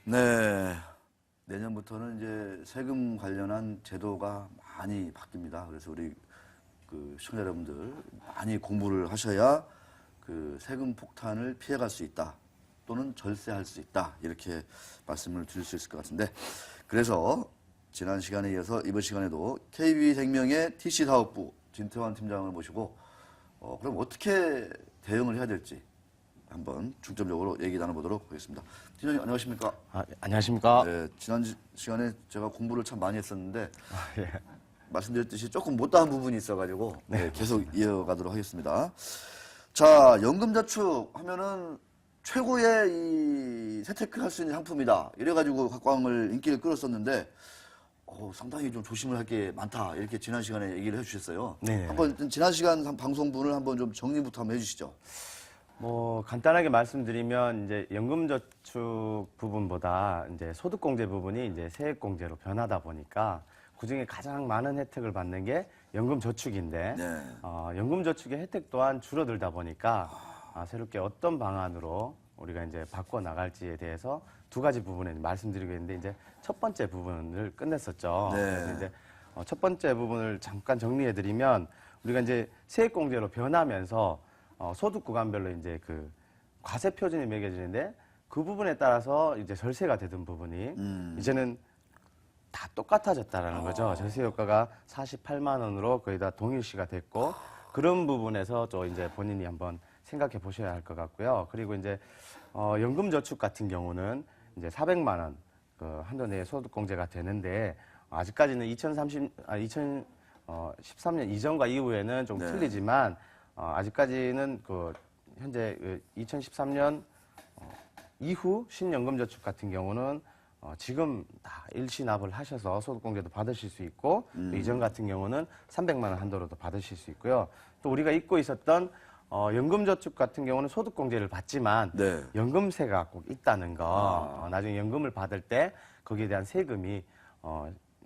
네. 내년부터는 이제 세금 관련한 제도가 많이 바뀝니다. 그래서 우리 시청자 여러분들 많이 공부를 하셔야 그 세금 폭탄을 피해갈 수 있다. 또는 절세할 수 있다. 이렇게 말씀을 드릴 수 있을 것 같은데. 그래서 지난 시간에 이어서 이번 시간에도 KB생명의 TC사업부 진태환 팀장을 모시고 그럼 어떻게 대응을 해야 될지 한번 중점적으로 얘기 나눠보도록 하겠습니다. 팀장님 안녕하십니까? 안녕하십니까? 네, 지난 시간에 제가 공부를 참 많이 했었는데 예. 말씀드렸듯이 조금 못다한 부분이 있어가지고 네, 계속 이어가도록 하겠습니다. 자, 연금저축 하면은 최고의 이 세테크 할 수 있는 상품이다. 이래가지고 각광을 인기를 끌었었는데 상당히 좀 조심을 할 게 많다. 이렇게 지난 시간에 얘기를 해주셨어요. 네. 한번 지난 시간 방송분을 한번 좀 정리부터 한번 해주시죠. 뭐 간단하게 말씀드리면 이제 연금저축 부분보다 이제 소득공제 부분이 이제 세액공제로 변하다 보니까 그중에 가장 많은 혜택을 받는 게 연금저축인데 네. 연금저축의 혜택 또한 줄어들다 보니까 새롭게 어떤 방안으로 우리가 이제 바꿔 나갈지에 대해서 두 가지 부분에 말씀드리겠는데 이제 첫 번째 부분을 끝냈었죠. 네. 그래서 이제 첫 번째 부분을 잠깐 정리해드리면 우리가 이제 세액공제로 변하면서 소득 구간별로 이제 그 과세 표준이 매겨지는데 그 부분에 따라서 이제 절세가 되던 부분이 이제는 다 똑같아졌다라는 거죠. 절세 효과가 48만 원으로 거의 다 동일시가 됐고 그런 부분에서 또 이제 본인이 한번 생각해 보셔야 할 것 같고요. 그리고 이제 연금저축 같은 경우는 이제 400만 원 그 한도 내에 소득공제가 되는데 아직까지는 2013년 이전과 이후에는 좀 네. 틀리지만 아직까지는 그 현재 2013년 이후 신연금저축 같은 경우는 지금 다 일시납을 하셔서 소득공제도 받으실 수 있고 또 이전 같은 경우는 300만 원 한도로도 받으실 수 있고요. 또 우리가 잊고 있었던 연금저축 같은 경우는 소득공제를 받지만 네. 연금세가 꼭 있다는 거. 나중에 연금을 받을 때 거기에 대한 세금이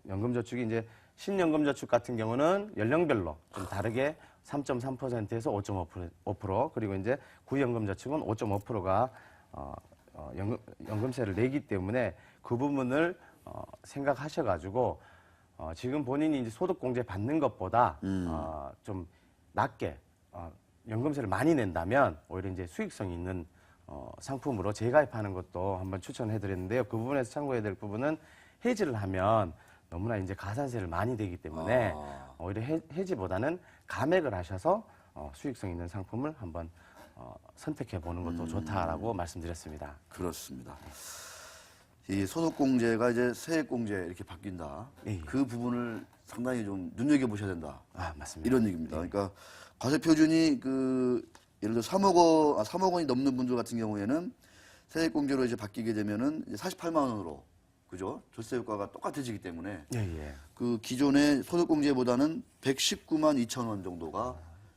연금저축이 이제 신연금저축 같은 경우는 연령별로 좀 다르게 3.3%에서 5.5% 그리고 이제 구연금저축은 5.5%가 연금세를 내기 때문에 그 부분을 생각하셔가지고 지금 본인이 이제 소득공제 받는 것보다 좀 낮게 연금세를 많이 낸다면 오히려 이제 수익성이 있는 상품으로 재가입하는 것도 한번 추천해드렸는데요. 그 부분에서 참고해야 될 부분은 해지를 하면 너무나 이제 가산세를 많이 내기 때문에 오히려 해지보다는 감액을 하셔서 수익성 있는 상품을 한번 선택해 보는 것도 좋다라고 말씀드렸습니다. 그렇습니다. 이 소득공제가 이제 세액공제 이렇게 바뀐다. 예. 그 부분을 상당히 좀 눈여겨보셔야 된다. 맞습니다. 이런 얘기입니다. 그러니까 과세 표준이 예를 들어 3억 원이 넘는 분들 같은 경우에는 세액공제로 이제 바뀌게 되면은 이제 48만 원으로 그죠? 절세 효과가 똑같아지기 때문에 예. 그 기존의 소득공제보다는 119만 2천 원 정도가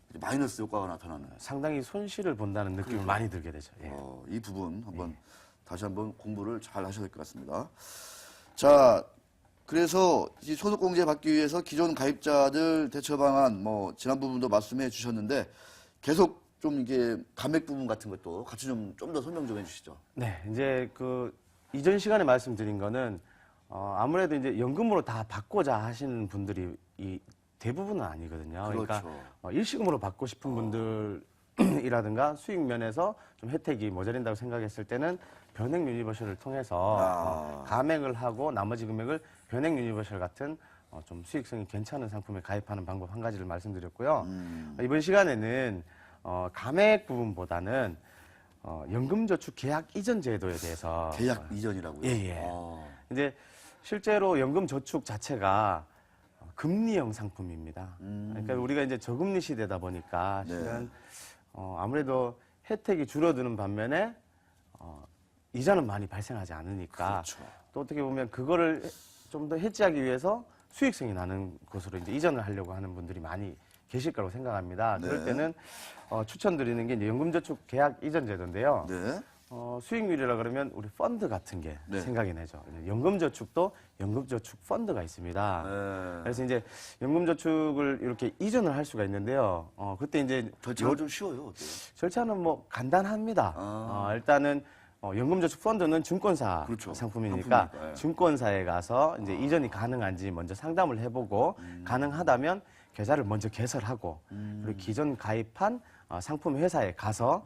이제 마이너스 효과가 나타나는. 상당히 손실을 본다는 느낌을 많이 들게 되죠. 예. 이 부분 한번 다시 한번 공부를 잘 하셔야 될 것 같습니다. 자, 그래서 이 소득공제 받기 위해서 기존 가입자들 대처 방안 뭐 지난 부분도 말씀해 주셨는데 계속 좀 이게 감액 부분 같은 것도 같이 좀 더 설명 좀 해주시죠. 네, 이제 그 이전 시간에 말씀드린 거는 아무래도 이제 연금으로 다 받고자 하시는 분들이 대부분은 아니거든요. 그렇죠. 그러니까 일시금으로 받고 싶은 분들이라든가 수익 면에서 좀 혜택이 모자란다고 생각했을 때는 변액 유니버셜을 통해서 감액을 하고 나머지 금액을 변액 유니버셜 같은 좀 수익성이 괜찮은 상품에 가입하는 방법 한 가지를 말씀드렸고요. 이번 시간에는 감액 부분보다는 연금저축 계약 이전 제도에 대해서 계약 이전이라고요? 예. 이제 실제로 연금저축 자체가 금리형 상품입니다. 그러니까 우리가 이제 저금리 시대다 보니까 실은 아무래도 혜택이 줄어드는 반면에 이자는 많이 발생하지 않으니까 그렇죠. 또 어떻게 보면 그거를 좀 더 해지하기 위해서 수익성이 나는 곳으로 이제 이전을 하려고 하는 분들이 많이 계실 거라고 생각합니다. 네. 그럴 때는 추천드리는 게 이제 연금저축 계약 이전 제도인데요. 네. 수익률이라 그러면 우리 펀드 같은 게 네. 생각이 나죠. 연금저축도 연금저축 펀드가 있습니다. 네. 그래서 이제 연금저축을 이렇게 이전을 할 수가 있는데요. 그때 이제 절차가 좀 쉬워요. 어때요? 절차는 뭐 간단합니다. 일단은 연금저축펀드는 증권사 그렇죠. 상품이니까 상품이니까, 예. 증권사에 가서 이제 이전이 가능한지 먼저 상담을 해보고 가능하다면 계좌를 먼저 개설하고 그리고 기존 가입한 상품 회사에 가서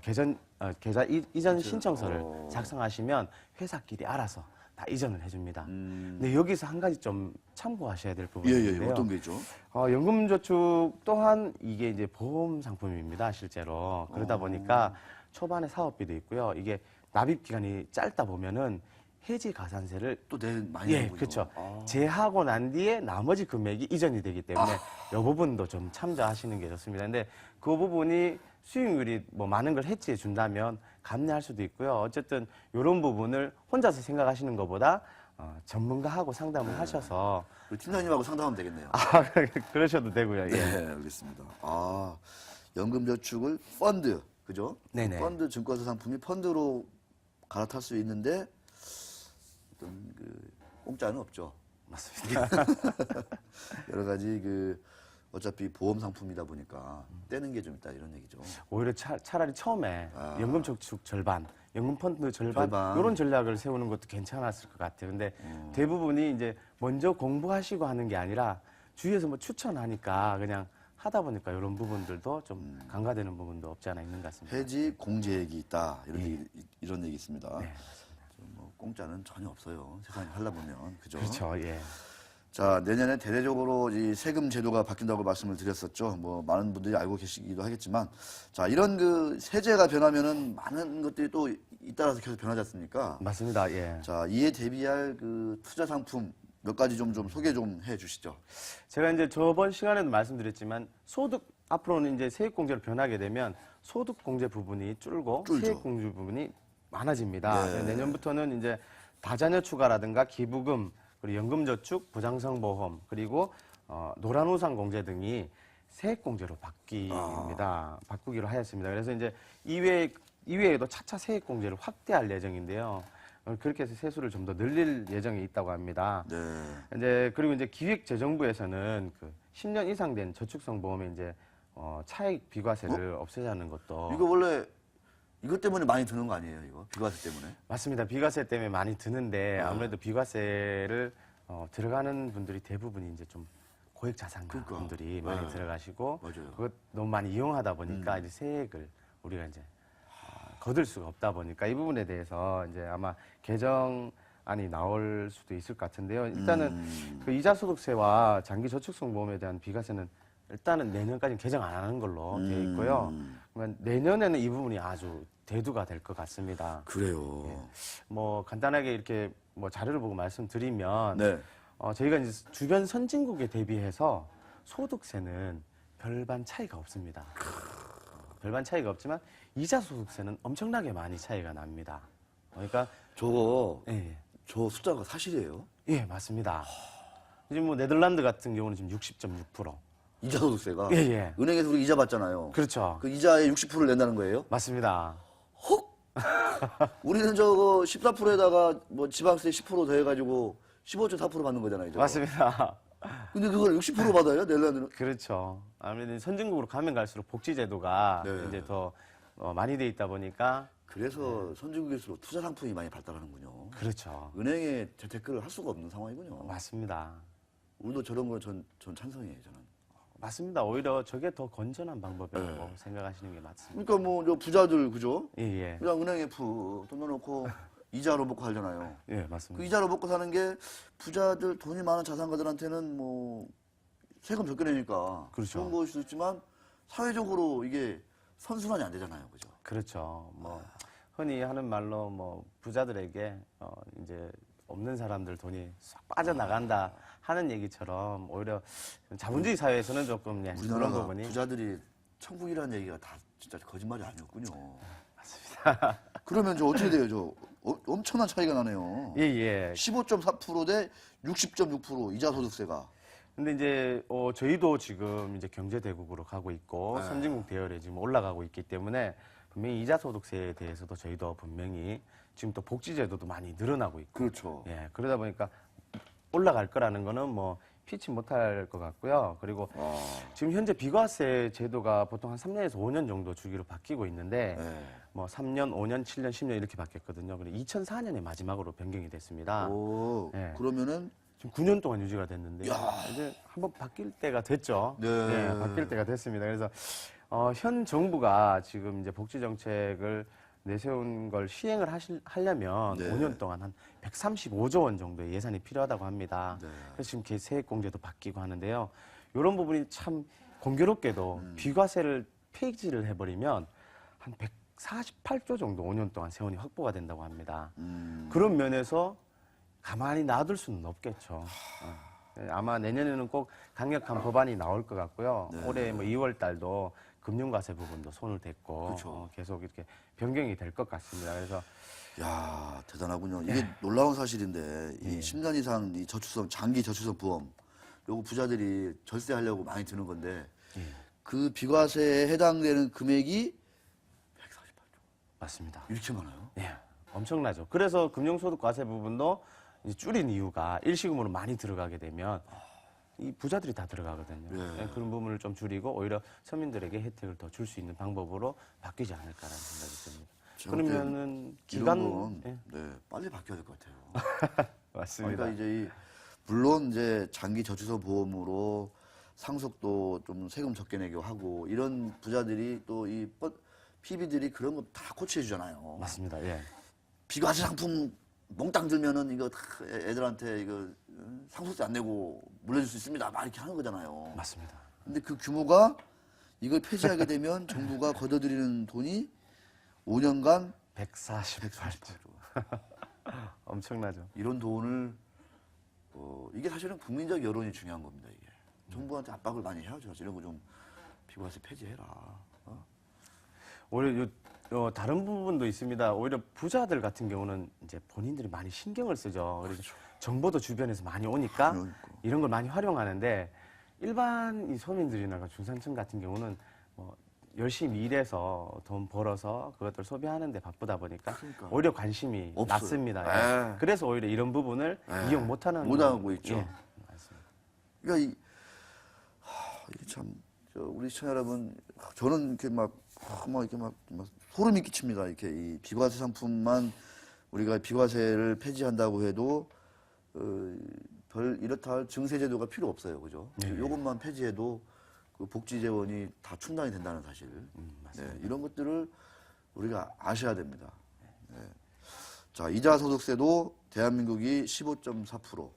계좌 이전 신청서를 작성하시면 회사끼리 알아서 다 이전을 해줍니다. 근데 여기서 한 가지 좀 참고하셔야 될 부분이 있는데요. 어떤 게 있죠? 연금저축 또한 이게 이제 보험 상품입니다, 실제로. 그러다 보니까 초반에 사업비도 있고요. 이게 납입 기간이 짧다 보면은 해지 가산세를 또 많이 내는군요. 그렇죠. 제하고 난 뒤에 나머지 금액이 이전이 되기 때문에 이 부분도 좀 참조하시는 게 좋습니다. 근데 그 부분이 수익률이 뭐 많은 걸 해지해 준다면 감내할 수도 있고요. 어쨌든 이런 부분을 혼자서 생각하시는 것보다 전문가하고 상담을 하셔서 우리 팀장님하고 상담하면 되겠네요. 그러셔도 되고요. 예. 네, 알겠습니다. 연금저축을 펀드, 그죠? 네네. 펀드 증권사 상품이 펀드로 갈아탈 수 있는데 어떤 공짜는 없죠. 맞습니다. 여러 가지 어차피 보험 상품이다 보니까 떼는 게 좀 있다 이런 얘기죠. 오히려 차라리 처음에 연금저축 절반, 연금펀드 절반 절반. 이런 전략을 세우는 것도 괜찮았을 것 같아요. 근데 대부분이 이제 먼저 공부하시고 하는 게 아니라 주위에서 뭐 추천하니까 그냥 하다 보니까 이런 부분들도 좀 간과되는 부분도 없지 않아 있는 것 같습니다. 해지 공제액이 있다 이런 얘기 있습니다. 네. 뭐 공짜는 전혀 없어요. 세상에 하려 보면 그죠? 그렇죠. 예. 자, 내년에 대대적으로 이 세금 제도가 바뀐다고 말씀을 드렸었죠. 뭐 많은 분들이 알고 계시기도 하겠지만, 자, 이런 세제가 변하면은 많은 것들이 또 잇따라서 계속 변하지 않습니까? 맞습니다. 예. 자, 이에 대비할 투자 상품 몇 가지 좀 소개 좀 해주시죠. 제가 이제 저번 시간에도 말씀드렸지만 앞으로는 이제 세액공제로 변하게 되면 소득공제 부분이 줄고 줄죠. 세액공제 부분이 많아집니다. 네. 내년부터는 이제 다자녀 추가라든가 기부금 그리고 연금저축, 보장성보험 그리고 노란우산 공제 등이 세액공제로 바뀝니다. 바꾸기로 하였습니다. 그래서 이제 이외에도 차차 세액공제를 확대할 예정인데요. 그렇게 해서 세수를 좀 더 늘릴 예정이 있다고 합니다. 네. 그리고 이제 기획재정부에서는 10년 이상 된 저축성 보험에 이제 차익 비과세를 없애자는 것도 이거 원래 이것 때문에 많이 드는 거 아니에요, 이거? 비과세 때문에? 맞습니다. 비과세 때문에 많이 드는데 아무래도 비과세를 들어가는 분들이 대부분이 이제 좀 고액 자산가 분들이 많이 들어가시고 맞아요. 그것 너무 많이 이용하다 보니까 이제 세액을 우리가 이제 거둘 수가 없다 보니까 이 부분에 대해서 이제 아마 개정안이 나올 수도 있을 것 같은데요. 일단은 이자소득세와 장기저축성보험에 대한 비과세는 일단은 내년까지는 개정 안 하는 걸로 되어 있고요. 그러면 내년에는 이 부분이 아주 대두가 될 것 같습니다. 그래요. 뭐 간단하게 이렇게 뭐 자료를 보고 말씀드리면 네. 저희가 이제 주변 선진국에 대비해서 소득세는 별반 차이가 없습니다. 별반 차이가 없지만 이자 소득세는 엄청나게 많이 차이가 납니다. 그러니까 저거, 예, 저 숫자가 사실이에요? 예 맞습니다. 지금 뭐 네덜란드 같은 경우는 지금 60.6%. 이자소득세가? 예, 예. 은행에서 우리 이자 받잖아요. 그렇죠. 그 이자의 60%를 낸다는 거예요? 맞습니다. 헉! 우리는 저거 14%에다가 뭐 지방세 10% 더해가지고 15.4% 받는 거잖아요. 저거. 맞습니다. 근데 그걸 60% 받아요? 네덜란드는? 그렇죠. 아무래도 선진국으로 가면 갈수록 복지제도가 네. 이제 더 많이 돼 있다 보니까 그래서 선진국일수록 투자 상품이 많이 발달하는군요. 그렇죠. 은행에 재테크를 할 수가 없는 상황이군요. 맞습니다. 우리도 저런 거 전 차선이에요, 저는. 맞습니다. 오히려 저게 더 건전한 방법이라고 생각하시는 게 맞습니다. 그러니까 뭐, 저 부자들, 그죠? 예, 예. 그냥 은행에 돈 넣어놓고 이자로 먹고 살잖아요. 예, 그 맞습니다. 이자로 먹고 사는 게 부자들, 돈이 많은 자산가들한테는 뭐, 세금 적게 내니까. 그렇죠. 좋은 거일 수도 있지만, 사회적으로 이게 선순환이 안 되잖아요, 그죠? 그렇죠. 뭐 흔히 하는 말로 뭐 부자들에게 이제 없는 사람들 돈이 싹 빠져나간다 하는 얘기처럼 오히려 자본주의 사회에서는 조금 그런 우리나라가 부분이 부자들이 천국이라는 얘기가 다 진짜 거짓말이 아니었군요. 맞습니다. 그러면 저 어떻게 돼요? 저 엄청난 차이가 나네요. 예, 예. 15.4% 대 60.6% 이자 소득세가. 근데 이제 저희도 지금 이제 경제 대국으로 가고 있고 선진국 대열에 지금 올라가고 있기 때문에 분명히 이자 소득세에 대해서도 저희도 분명히 지금 또 복지 제도도 많이 늘어나고 있고 그렇죠. 예, 그러다 보니까 올라갈 거라는 거는 뭐 피치 못할 것 같고요. 그리고 지금 현재 비과세 제도가 보통 한 3년에서 5년 정도 주기로 바뀌고 있는데 뭐 3년, 5년, 7년, 10년 이렇게 바뀌었거든요. 그리고 2004년에 마지막으로 변경이 됐습니다. 오, 네. 그러면은 지금 9년 동안 유지가 됐는데 야. 이제 한번 바뀔 때가 됐죠. 네. 바뀔 때가 됐습니다. 그래서 현 정부가 지금 이제 복지 정책을 내세운 걸 시행을 하려면 네. 5년 동안 한 135조 원 정도의 예산이 필요하다고 합니다. 네. 그래서 지금 세액공제도 바뀌고 하는데요. 이런 부분이 참 공교롭게도 비과세를 폐지를 해버리면 한 148조 정도 5년 동안 세원이 확보가 된다고 합니다. 그런 면에서 가만히 놔둘 수는 없겠죠. 아마 내년에는 꼭 강력한 법안이 나올 것 같고요. 네. 올해 뭐 2월 달도 금융과세 부분도 손을 댔고 그렇죠. 계속 이렇게 변경이 될 것 같습니다. 그래서 야, 대단하군요. 이게 놀라운 사실인데 이 10년 이상 이 저출생 장기 저출생 부험 요거 부자들이 절세하려고 많이 드는 건데 그 비과세에 해당되는 금액이 148조. 맞습니다. 이렇게 많아요? 예, 엄청나죠. 그래서 금융소득과세 부분도 이제 줄인 이유가 일시금으로 많이 들어가게 되면 이 부자들이 다 들어가거든요. 네. 예, 그런 부분을 좀 줄이고 오히려 서민들에게 혜택을 더 줄 수 있는 방법으로 바뀌지 않을까라는 생각이 듭니다. 제가 볼 때 그러면은 이런 기간 건 예, 네, 빨리 바뀌어야 될 것 같아요. 맞습니다. 그러니까 이제 물론 이제 장기 저출생 보험으로 상속도 좀 세금 적게 내고 하고 이런 부자들이 또 이 PB들이 그런 거 다 코치해 주잖아요. 맞습니다. 예. 비과세 상품 몽땅 들면은 이거 다 애들한테 이거 상속세 안 내고 물려줄 수 있습니다. 막 이렇게 하는 거잖아요. 맞습니다. 근데 그 규모가 이걸 폐지하게 되면 정부가 걷어들이는 돈이 5년간 148조. 엄청나죠. 이런 돈을 이게 사실은 국민적 여론이 중요한 겁니다. 이게 정부한테 압박을 많이 해야죠. 이런 거 좀 비과세 폐지해라. 오히려 다른 부분도 있습니다. 오히려 부자들 같은 경우는 이제 본인들이 많이 신경을 쓰죠. 그래서 정보도 주변에서 많이 오니까 그러니까. 이런 걸 많이 활용하는데 일반 이 서민들이나 중산층 같은 경우는 뭐 열심히 일해서 돈 벌어서 그것들 소비하는데 바쁘다 보니까 그러니까. 오히려 관심이 없어요. 낮습니다. 예. 그래서 오히려 이런 부분을 이용 못하는 못하고 있죠. 예, 맞습니다. 그러니까 이게 참 우리 시청자 여러분, 저는 이렇게 막 이렇게 막 소름이 끼칩니다. 이렇게 이 비과세 상품만 우리가 비과세를 폐지한다고 해도 별 이렇다 할 증세제도가 필요 없어요, 그죠? 이것만 폐지해도 그 복지 재원이 다 충당이 된다는 사실. 네, 이런 것들을 우리가 아셔야 됩니다. 네. 자, 이자 소득세도 대한민국이 15.4%.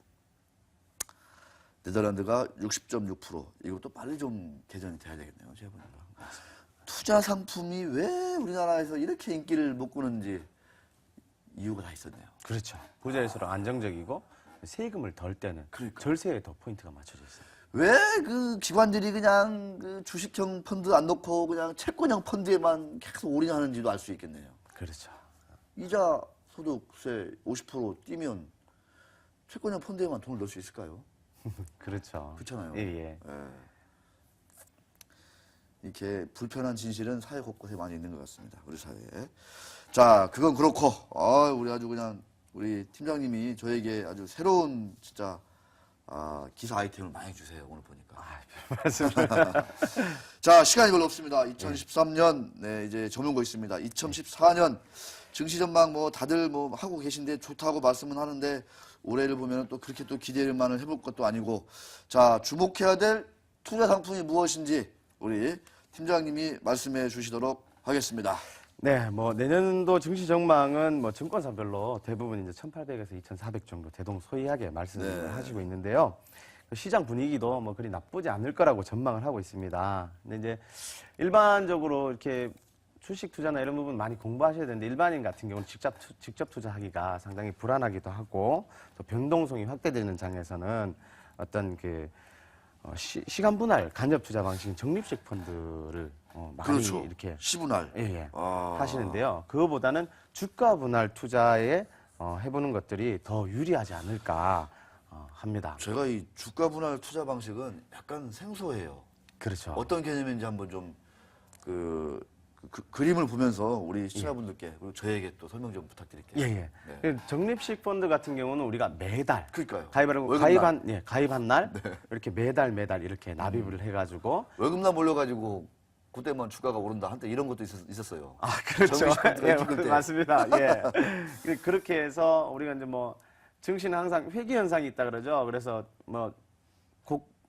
네덜란드가 60.6%. 이것도 빨리 좀 개선이 돼야 되겠네요, 제가 보니까. 투자 상품이 왜 우리나라에서 이렇게 인기를 못 끄는지 이유가 다 있었네요. 그렇죠. 부자일수록 안정적이고 세금을 덜 때는 그러니까. 절세에 더 포인트가 맞춰져 있어요. 왜 그 기관들이 그냥 그 주식형 펀드 안 넣고 그냥 채권형 펀드에만 계속 올인하는지도 알 수 있겠네요. 그렇죠. 이자 소득세 50% 뛰면 채권형 펀드에만 돈을 넣을 수 있을까요? 그렇죠. 그렇잖아요. 예, 예. 예. 이렇게 불편한 진실은 사회 곳곳에 많이 있는 것 같습니다. 우리 사회에. 자, 그건 그렇고, 우리 아주 그냥 우리 팀장님이 저에게 아주 새로운 진짜 기사 아이템을 많이 주세요. 오늘 보니까. 맞습니다. 자, 시간이 별로 없습니다. 2013년, 네, 이제 저물고 있습니다. 2014년 증시 전망 뭐 다들 뭐 하고 계신데 좋다고 말씀은 하는데 올해를 보면 또 그렇게 또 기대만을 해볼 것도 아니고 자, 주목해야 될 투자 상품이 무엇인지 우리 팀장님이 말씀해 주시도록 하겠습니다. 네, 뭐 내년도 증시 전망은 뭐 증권사별로 대부분 이제 1,800에서 2,400 정도 대동소이하게 말씀을 네. 하시고 있는데요. 그 시장 분위기도 뭐 그리 나쁘지 않을 거라고 전망을 하고 있습니다. 근데 이제 일반적으로 이렇게 주식 투자나 이런 부분 많이 공부하셔야 되는데 일반인 같은 경우는 직접 투자하기가 상당히 불안하기도 하고 또 변동성이 확대되는 장에서는 어떤 그 시간 분할 간접 투자 방식인 적립식 펀드를 많이 그렇죠. 이렇게 시분할. 예, 하시는데요. 그거보다는 주가 분할 투자에 해보는 것들이 더 유리하지 않을까 합니다. 제가 이 주가 분할 투자 방식은 약간 생소해요. 그렇죠. 어떤 개념인지 한번 좀 그림을 보면서 우리 시청자분들께 그리고 저에게 또 설명 좀 부탁드릴게요. 예, 예. 네. 적립식 펀드 같은 경우는 우리가 매달 그러니까요. 가입하고 월급날. 가입한 날 이렇게 매달 이렇게 납입을 해가지고 월급날 몰려가지고 그때만 주가가 오른다 한때 이런 것도 있었어요. 아, 그렇죠. 정규직 펀드가 예, 찍을 때. 맞습니다. 예. 그렇게 해서 우리가 이제 뭐 증시는 항상 회귀 현상이 있다 그러죠. 그래서 뭐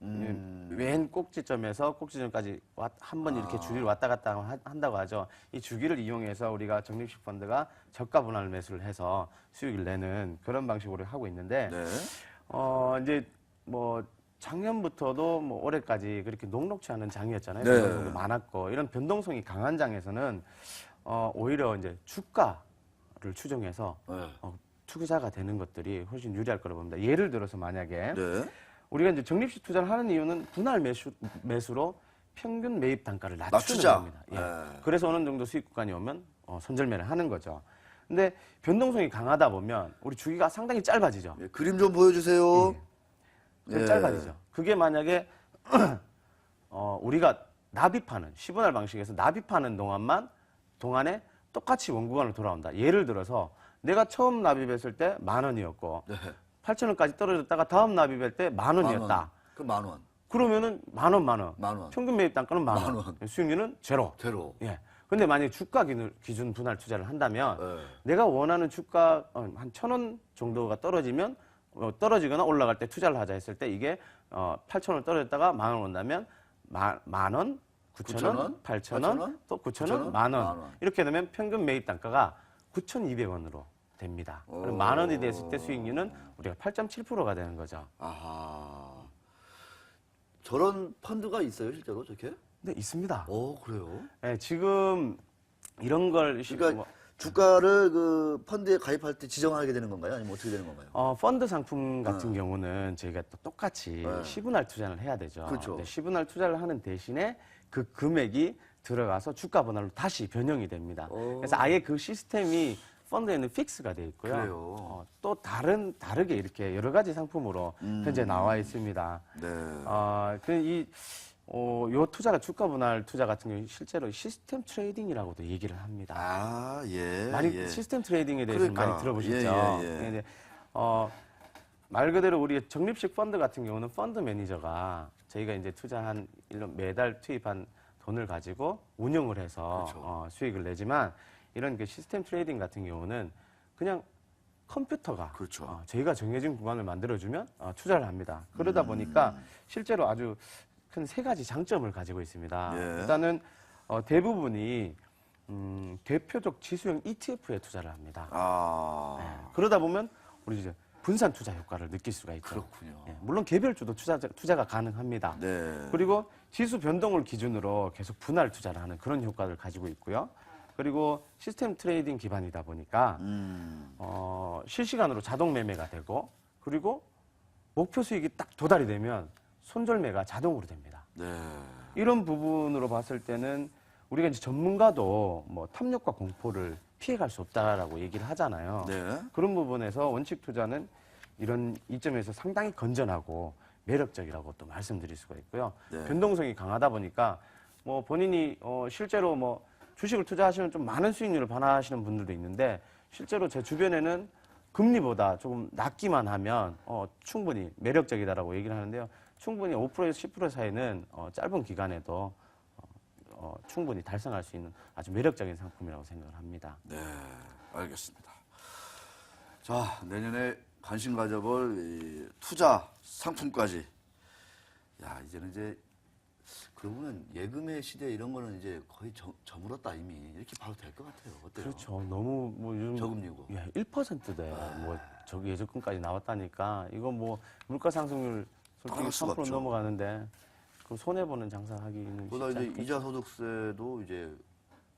왼 꼭지점에서 꼭지점까지 한 번 이렇게 주기를 왔다 갔다 한다고 하죠. 이 주기를 이용해서 우리가 적립식 펀드가 저가 분할 매수를 해서 수익을 내는 그런 방식으로 하고 있는데 네. 이제 뭐 작년부터도 뭐 올해까지 그렇게 녹록치 않은 장이었잖아요. 네. 변동성도 많았고 이런 변동성이 강한 장에서는 오히려 이제 주가를 추정해서 네. 투자가 되는 것들이 훨씬 유리할 거라고 봅니다. 예를 들어서 만약에 네. 우리가 이제 적립식 투자를 하는 이유는 분할 매수로 평균 매입 단가를 낮추는 낮추자. 겁니다. 예. 네. 그래서 어느 정도 수익 구간이 오면 손절매를 하는 거죠. 근데 변동성이 강하다 보면 우리 주기가 상당히 짧아지죠. 예, 그림 좀 보여주세요. 예. 짧아지죠. 그게 만약에 우리가 납입하는 시분할 방식에서 납입하는 동안에 똑같이 원구간으로 돌아온다. 예를 들어서 내가 처음 납입했을 때 10,000원이었고 네. 8,000원까지 떨어졌다가 다음 납입할 때 10,000원이었다. 그럼 10,000원. 그러면은 10,000원. 10,000원. 평균 매입 단가는 10,000원. 수익률은 제로. 제로. 예. 근데 만약에 주가 기준 분할 투자를 한다면 네. 내가 원하는 주가 한 1,000원 정도가 떨어지면 떨어지거나 올라갈 때 투자를 하자 했을 때 이게 8,000원 떨어졌다가 10,000원 온다면 만원, 9,000원, 8,000원, 또 9,000원, 10,000원. 이렇게 되면 평균 매입 단가가 9,200원으로 됩니다. 그럼 10,000원이 됐을 때 수익률은 우리가 8.7%가 되는 거죠. 아하. 저런 펀드가 있어요, 실제로 저렇게? 네, 있습니다. 오, 그래요? 네, 지금 이런 걸 그러니까 주가를 그 펀드에 가입할 때 지정하게 되는 건가요? 아니면 어떻게 되는 건가요? 펀드 상품 같은 경우는 저희가 또 똑같이 네. 시분할 투자를 해야 되죠. 그렇죠. 근데 시분할 투자를 하는 대신에 그 금액이 들어가서 주가 분할로 다시 변형이 됩니다. 그래서 아예 그 시스템이 펀드에는 픽스가 돼 있고요. 그래요. 또 다르게 이렇게 여러 가지 상품으로 현재 나와 있습니다. 네. 요 투자가 주가 분할 투자 같은 경우 실제로 시스템 트레이딩이라고도 얘기를 합니다. 아, 예. 많이 예. 시스템 트레이딩에 대해서 그러니까. 많이 들어보셨죠? 예. 근데 말 그대로 우리 적립식 펀드 같은 경우는 펀드 매니저가 저희가 이제 투자한 매달 투입한 돈을 가지고 운영을 해서 그렇죠. 수익을 내지만 이런 그 시스템 트레이딩 같은 경우는 그냥 컴퓨터가 그렇죠. 저희가 정해진 구간을 만들어주면 투자를 합니다. 그러다 보니까 실제로 아주 큰 세 가지 장점을 가지고 있습니다. 예. 일단은 대부분이 대표적 지수형 ETF에 투자를 합니다. 아, 그러다 보면 우리 이제 분산 투자 효과를 느낄 수가 있죠. 그렇군요. 예, 물론 개별주도 투자가 가능합니다. 네. 그리고 지수 변동을 기준으로 계속 분할 투자를 하는 그런 효과를 가지고 있고요. 그리고 시스템 트레이딩 기반이다 보니까 실시간으로 자동 매매가 되고 그리고 목표 수익이 딱 도달이 되면 손절매가 자동으로 됩니다. 네. 이런 부분으로 봤을 때는 우리가 이제 전문가도 뭐 탐욕과 공포를 피해갈 수 없다라고 얘기를 하잖아요. 네. 그런 부분에서 원칙 투자는 이런 이점에서 상당히 건전하고 매력적이라고 또 말씀드릴 수가 있고요. 네. 변동성이 강하다 보니까 뭐 본인이 실제로 뭐 주식을 투자하시면 좀 많은 수익률을 반하시는 분들도 있는데 실제로 제 주변에는 금리보다 조금 낮기만 하면 충분히 매력적이다라고 얘기를 하는데요. 충분히 5%에서 10% 사이는 짧은 기간에도 충분히 달성할 수 있는 아주 매력적인 상품이라고 생각을 합니다. 네, 알겠습니다. 자, 내년에 관심 가져볼 이 투자 상품까지. 야, 이제는 이제 그러고 보면 예금의 시대 이런 거는 이제 거의 저물었다 이미 이렇게 봐도 될 것 같아요. 어때요? 그렇죠. 너무 뭐 요즘 저금리고. 1%대 뭐 저기 예적금까지 나왔다니까 이거 뭐 물가 상승률 따라갈 솔직히 수가 3% 없죠. 넘어가는데 그 손해 보는 장사하기는 보다 쉽지 이제 않겠죠. 이자 소득세도 이제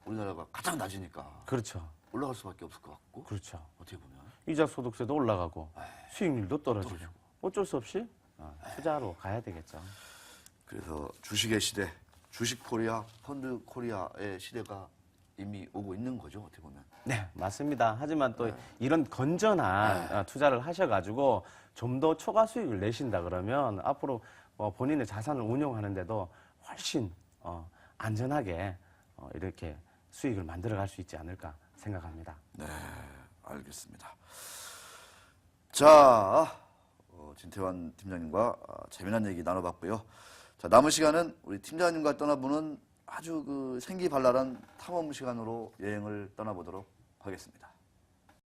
우리나라가 가장 낮으니까 그렇죠. 올라갈 수밖에 없을 것 같고. 그렇죠. 어떻게 보면. 이자 소득세도 올라가고 수익률도 떨어지고 어쩔 수 없이 투자로 가야 되겠죠. 그래서 주식의 시대, 주식 코리아, 펀드 코리아의 시대가 이미 오고 있는 거죠, 어떻게 보면. 네, 맞습니다. 하지만 또 이런 건전한 투자를 하셔가지고 좀 더 초과 수익을 내신다 그러면 앞으로 본인의 자산을 운용하는데도 훨씬 안전하게 이렇게 수익을 만들어갈 수 있지 않을까 생각합니다. 네, 알겠습니다. 자, 진태환 팀장님과 재미난 얘기 나눠봤고요. 자, 남은 시간은 우리 팀장님과 떠나보는 아주 그 생기발랄한 탐험 시간으로 여행을 떠나보도록 하겠습니다.